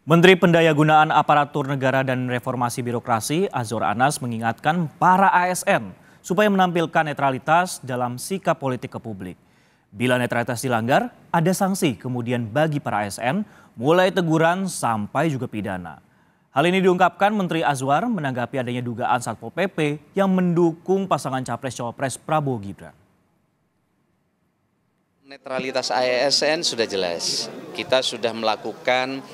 Menteri Pendayagunaan Aparatur Negara dan Reformasi Birokrasi Azwar Anas mengingatkan para ASN supaya menampilkan netralitas dalam sikap politik ke publik. Bila netralitas dilanggar, ada sanksi kemudian bagi para ASN mulai teguran sampai juga pidana. Hal ini diungkapkan Menteri Azwar menanggapi adanya dugaan Satpol PP yang mendukung pasangan Capres-Cawapres Prabowo Gibran. Netralitas ASN sudah jelas. Kita sudah melakukan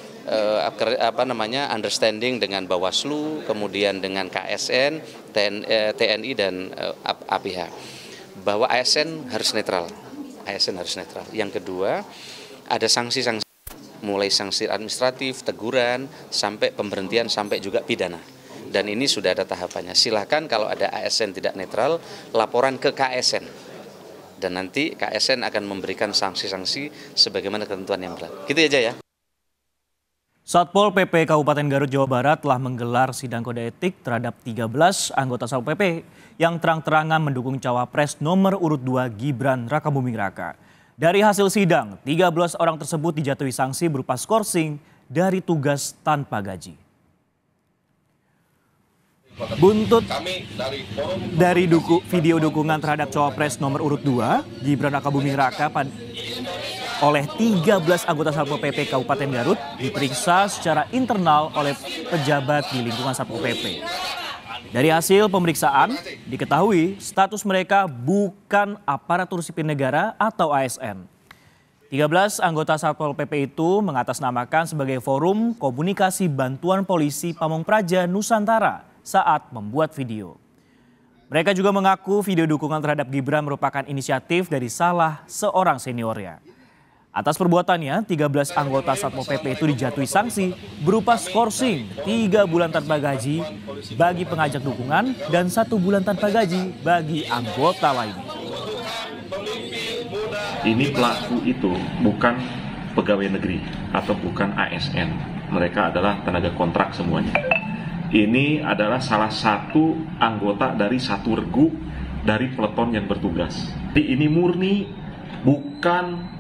understanding dengan Bawaslu, kemudian dengan KSN, TNI dan APH bahwa ASN harus netral. ASN harus netral. Yang kedua, ada sanksi-sanksi mulai sanksi administratif, teguran, sampai pemberhentian, sampai juga pidana. Dan ini sudah ada tahapannya. Silakan kalau ada ASN tidak netral, laporan ke KSN. Dan nanti KSN akan memberikan sanksi-sanksi sebagaimana ketentuan yang berlaku. Gitu aja ya. Satpol PP Kabupaten Garut, Jawa Barat telah menggelar sidang kode etik terhadap 13 anggota Satpol PP yang terang-terangan mendukung Cawapres nomor urut 2 Gibran Rakabuming Raka. Dari hasil sidang, 13 orang tersebut dijatuhi sanksi berupa skorsing dari tugas tanpa gaji. Buntut dari video dukungan terhadap Cawapres nomor urut 2 Gibran Rakabuming Raka oleh 13 anggota Satpol PP Kabupaten Garut diperiksa secara internal oleh pejabat di lingkungan Satpol PP. Dari hasil pemeriksaan diketahui status mereka bukan aparatur sipil negara atau ASN. 13 anggota Satpol PP itu mengatasnamakan sebagai forum komunikasi bantuan polisi Pamong Praja Nusantara saat membuat video. Mereka juga mengaku video dukungan terhadap Gibran merupakan inisiatif dari salah seorang seniornya. Atas perbuatannya, 13 anggota Satpol PP itu dijatuhi sanksi berupa skorsing 3 bulan tanpa gaji bagi pengajak dukungan dan 1 bulan tanpa gaji bagi anggota lainnya. Ini pelaku itu bukan pegawai negeri atau bukan ASN. Mereka adalah tenaga kontrak semuanya. Ini adalah salah satu anggota dari satu regu dari peleton yang bertugas. Jadi ini murni bukan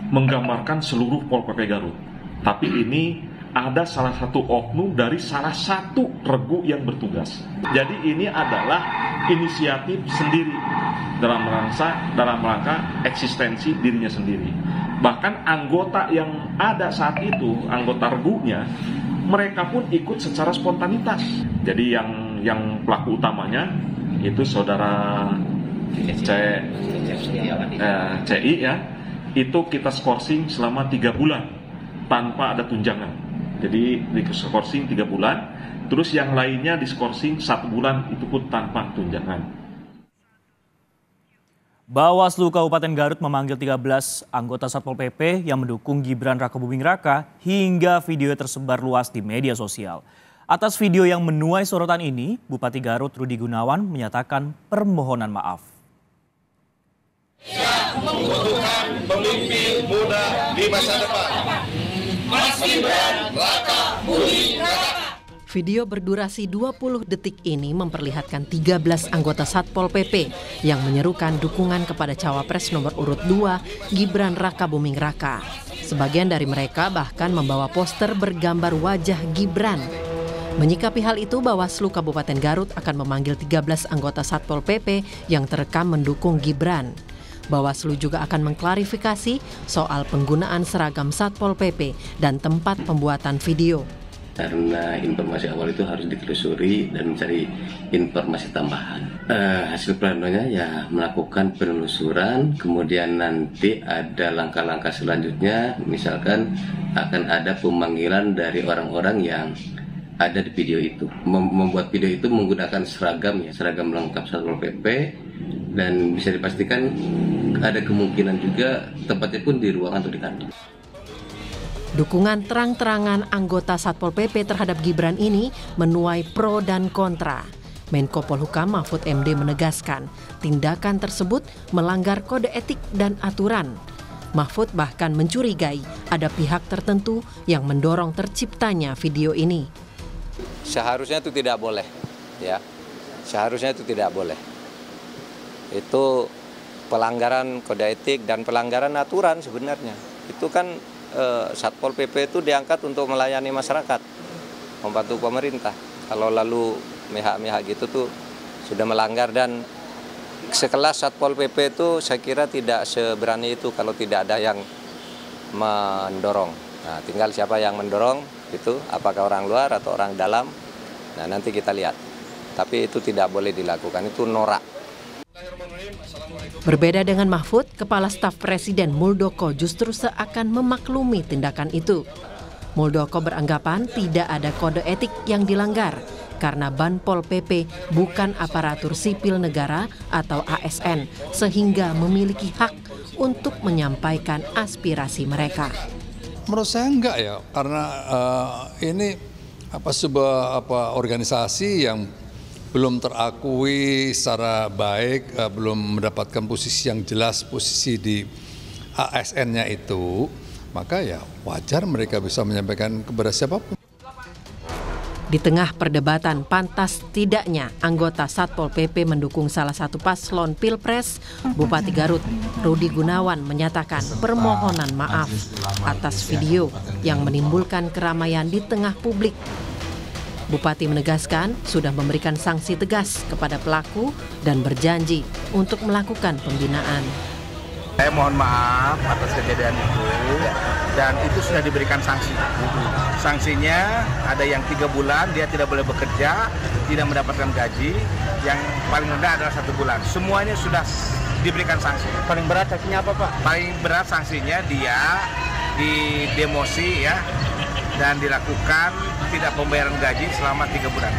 menggambarkan seluruh Pol PP Garut. Tapi ini ada salah satu oknum dari salah satu regu yang bertugas. Jadi ini adalah inisiatif sendiri dalam rangka eksistensi dirinya sendiri. Bahkan anggota yang ada saat itu, anggota regunya, mereka pun ikut secara spontanitas. Jadi yang pelaku utamanya itu saudara CI ya. Itu kita skorsing selama 3 bulan tanpa ada tunjangan. Jadi di skorsing 3 bulan, terus yang lainnya di skorsing 1 bulan itu pun tanpa tunjangan. Bawaslu Kabupaten Garut memanggil 13 anggota Satpol PP yang mendukung Gibran Rakabuming Raka hingga video tersebar luas di media sosial. Atas video yang menuai sorotan ini, Bupati Garut Rudi Gunawan menyatakan permohonan maaf. Membutuhkan pemimpin muda di masa depan. Mas Gibran Rakabuming Raka. Video berdurasi 20 detik ini memperlihatkan 13 anggota Satpol PP yang menyerukan dukungan kepada Cawapres nomor urut 2 Gibran Rakabuming Raka. Sebagian dari mereka bahkan membawa poster bergambar wajah Gibran. Menyikapi hal itu, Bawaslu Kabupaten Garut akan memanggil 13 anggota Satpol PP yang terekam mendukung Gibran. Bawaslu juga akan mengklarifikasi soal penggunaan seragam Satpol PP dan tempat pembuatan video. Karena informasi awal itu harus ditelusuri dan mencari informasi tambahan. Hasil planonya ya melakukan penelusuran, kemudian nanti ada langkah-langkah selanjutnya, misalkan akan ada pemanggilan dari orang-orang yang ada di video itu. Membuat video itu menggunakan seragam lengkap Satpol PP, dan bisa dipastikan ada kemungkinan juga tempatnya pun di ruangan atau di kantor. Dukungan terang-terangan anggota Satpol PP terhadap Gibran ini menuai pro dan kontra. Menko Polhukam Mahfud MD menegaskan tindakan tersebut melanggar kode etik dan aturan. Mahfud bahkan mencurigai ada pihak tertentu yang mendorong terciptanya video ini. Seharusnya itu tidak boleh, ya. Seharusnya itu tidak boleh. Itu pelanggaran kode etik dan pelanggaran aturan sebenarnya. Itu kan Satpol PP itu diangkat untuk melayani masyarakat, membantu pemerintah. Kalau lalu mihak-mihak gitu tuh sudah melanggar, dan sekelas Satpol PP itu saya kira tidak seberani itu kalau tidak ada yang mendorong. Nah, tinggal siapa yang mendorong itu, apakah orang luar atau orang dalam. Nah, nanti kita lihat. Tapi itu tidak boleh dilakukan, itu norak. Berbeda dengan Mahfud, Kepala Staf Presiden Muldoko justru seakan memaklumi tindakan itu. Muldoko beranggapan tidak ada kode etik yang dilanggar karena Banpol PP bukan aparatur sipil negara atau ASN, sehingga memiliki hak untuk menyampaikan aspirasi mereka. Menurut saya enggak ya, karena ini sebuah organisasi yang belum terakui secara baik, belum mendapatkan posisi yang jelas, posisi di ASN-nya itu, maka ya wajar mereka bisa menyampaikan kepada siapapun. Di tengah perdebatan pantas tidaknya anggota Satpol PP mendukung salah satu paslon Pilpres, Bupati Garut, Rudi Gunawan menyatakan permohonan maaf atas video yang menimbulkan keramaian di tengah publik. Bupati menegaskan sudah memberikan sanksi tegas kepada pelaku dan berjanji untuk melakukan pembinaan. Saya mohon maaf atas kejadian itu, dan itu sudah diberikan sanksi. Sanksinya ada yang 3 bulan, dia tidak boleh bekerja, tidak mendapatkan gaji, yang paling rendah adalah 1 bulan. Semuanya sudah diberikan sanksi. Paling berat sanksinya apa, Pak? Paling berat sanksinya dia didemosi ya, dan dilakukan tidak pembayaran gaji selama 3 bulan.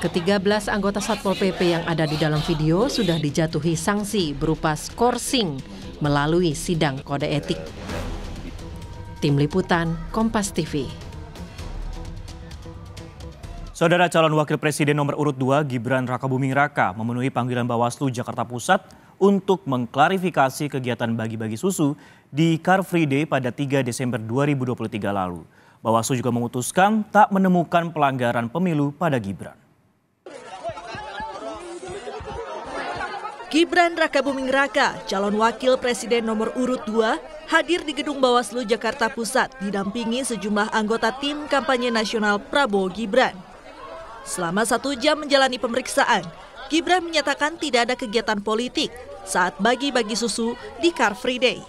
Ke-13 anggota Satpol PP yang ada di dalam video sudah dijatuhi sanksi berupa skorsing melalui sidang kode etik. Tim Liputan, Kompas TV. Saudara calon wakil presiden nomor urut 2 Gibran Rakabuming Raka memenuhi panggilan Bawaslu Jakarta Pusat untuk mengklarifikasi kegiatan bagi-bagi susu di Car Free Day pada 3 Desember 2023 lalu. Bawaslu juga memutuskan tak menemukan pelanggaran pemilu pada Gibran. Gibran Rakabuming Raka, calon wakil presiden nomor urut 2, hadir di gedung Bawaslu Jakarta Pusat didampingi sejumlah anggota tim kampanye nasional Prabowo Gibran. Selama 1 jam menjalani pemeriksaan, Gibran menyatakan tidak ada kegiatan politik saat bagi-bagi susu di Car Free Day.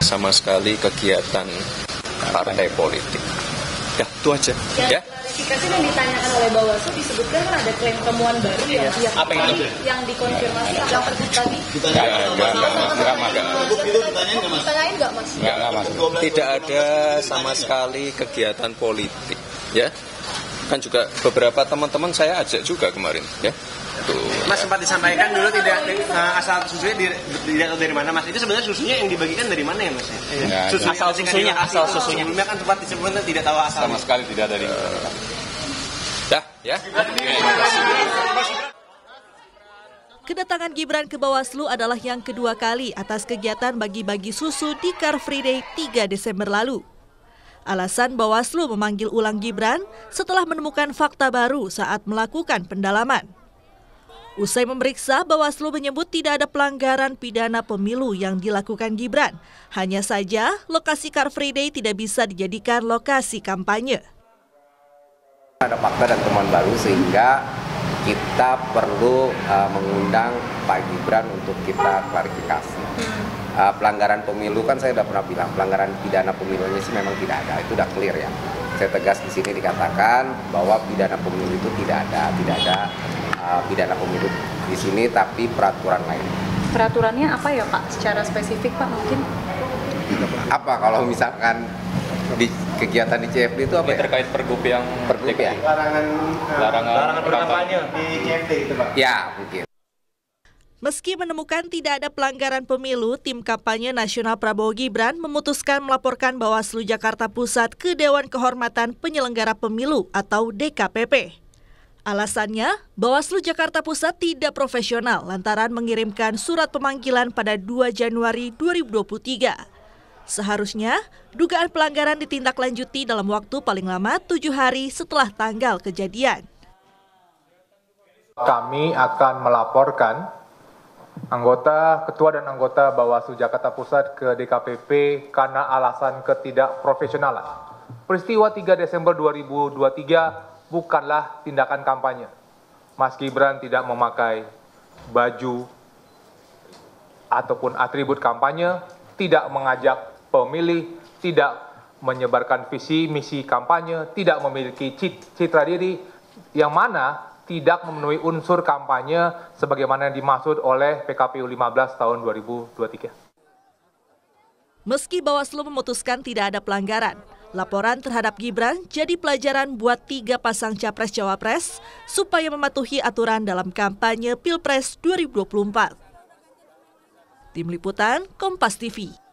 Sama sekali kegiatan partai politik. Ya, itu aja. Ya. Klarifikasi yang ditanyakan oleh Bawaslu disebutkan ada klaim temuan baru yang dikonfirmasi yang terbit tadi. Enggak. Tidak ada sama sekali kegiatan politik, ya. Kan juga beberapa teman-teman saya ajak juga kemarin, ya. Tuh. Mas sempat disampaikan dulu tidak asal susunya tidak dari mana, Mas. Itu sebenarnya susunya yang dibagikan dari mana ya, Mas? Asal susunya. Sebelumnya kan sempat disebutkan tidak tahu asal. Sama sekali tidak dari. Ya. Kedatangan Gibran ke Bawaslu adalah yang kedua kali atas kegiatan bagi-bagi susu di Car Free Day 3 Desember lalu. Alasan Bawaslu memanggil ulang Gibran setelah menemukan fakta baru saat melakukan pendalaman. Usai memeriksa, Bawaslu menyebut tidak ada pelanggaran pidana pemilu yang dilakukan Gibran. Hanya saja, lokasi Car Free Day tidak bisa dijadikan lokasi kampanye. Ada fakta dan temuan baru sehingga kita perlu mengundang Pak Gibran untuk kita klarifikasi. Pelanggaran pemilu kan saya sudah pernah bilang, pelanggaran pidana pemilunya sih memang tidak ada, itu sudah clear ya. Saya tegas di sini dikatakan bahwa pidana pemilu itu tidak ada pidana pemilu di sini, tapi peraturan lain. Peraturannya apa ya Pak? Secara spesifik Pak mungkin? Apa kalau misalkan di kegiatan di CFD itu apa ya? Terkait pergub yang ya? Larangan berkampanye di CFD itu Pak. Ya, mungkin. Meski menemukan tidak ada pelanggaran pemilu, tim kampanye nasional Prabowo Gibran memutuskan melaporkan Bawaslu Jakarta Pusat ke Dewan Kehormatan Penyelenggara Pemilu atau DKPP. Alasannya, Bawaslu Jakarta Pusat tidak profesional lantaran mengirimkan surat pemanggilan pada 2 Januari 2023. Seharusnya, dugaan pelanggaran ditindaklanjuti dalam waktu paling lama 7 hari setelah tanggal kejadian. Kami akan melaporkan Ketua dan anggota Bawaslu Jakarta Pusat ke DKPP karena alasan ketidakprofesionalan. Peristiwa 3 Desember 2023 bukanlah tindakan kampanye. Mas Gibran tidak memakai baju ataupun atribut kampanye, tidak mengajak pemilih, tidak menyebarkan visi misi kampanye, tidak memiliki citra diri yang mana tidak memenuhi unsur kampanye sebagaimana yang dimaksud oleh PKPU 15 tahun 2023. Meski Bawaslu memutuskan tidak ada pelanggaran, laporan terhadap Gibran jadi pelajaran buat 3 pasang Capres-Cawapres supaya mematuhi aturan dalam kampanye Pilpres 2024. Tim Liputan, Kompas TV.